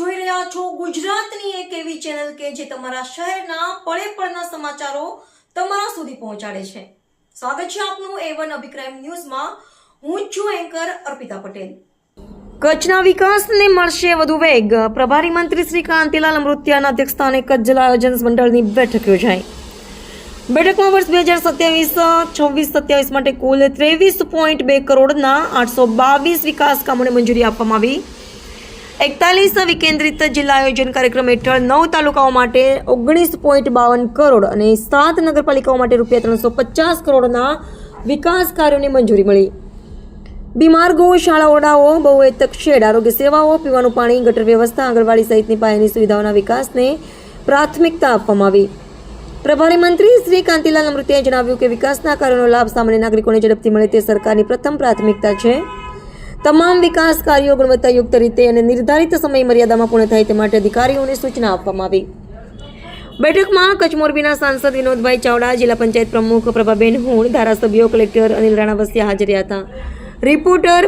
જોઈ રહ્યા છો ગુજરાતની એક એવી ચેનલ કે જે તમારા શહેરના પળે પળના સમાચારો તમારા સુધી પહોંચાડે છે। સ્વાગત છે આપનું A1 અભિક્રાઇમ ન્યૂઝમાં। હું છું એન્કર અર્પિતા પટેલ। કચ્છના વિકાસને મળશે વધુ વેગ। પ્રભારી મંત્રી શ્રી કાંતિલાલ અમૃતિયાના અધ્યક્ષસ્થાને કચ્છ જિલ્લા આયોજન મંડળની બેઠક યોજાઈ। બેઠકમાં વર્ષ 2027-26 માટે કુલ 23.2 કરોડના 822 વિકાસ કામોને મંજૂરી આપવામાં આવી। 41 વિકેન્દ્રિત જિલ્લા આયોજન કાર્યક્રમ હેઠળ 9 તાલુકાઓ માટે 19.52 કરોડ અને 7 નગરપાલિકાઓ માટે ₹350 કરોડના વિકાસ કાર્યોની મંજૂરી મળી। બીમાર ગૌશાળા ઓરડાઓ, બહુહેતુક શેડ, આરોગ્ય સેવાઓ, પીવાનું પાણી, ગટર વ્યવસ્થા, આંગણવાડી સહિતની પાયાની સુવિધાઓના વિકાસને પ્રાથમિકતા આપવામાં આવી। પ્રભારી મંત્રી શ્રી કાંતિલાલ અમૃતિયાએ જણાવ્યું કે વિકાસના કાર્યોનો લાભ સામાન્ય નાગરિકોને ઝડપથી મળે તે સરકારની પ્રથમ પ્રાથમિકતા છે। તમામ વિકાસ કાર્યો ગુણવત્તાયુક્ત રીતે અને નિર્ધારિત સમય મર્યાદામાં પૂર્ણ થાય તે માટે અધિકારીઓને સૂચના આપવામાં આવી। બેઠકમાં કચ્છ મોરબીના સાંસદ વિનોદભાઈ ચાવડા, જિલ્લા પંચાયત પ્રમુખ પ્રભાબેન હુણ, ધારાસભ્યો, કલેક્ટર અનિલ રાણા વસિયા હાજર રહ્યા હતા। રિપોર્ટર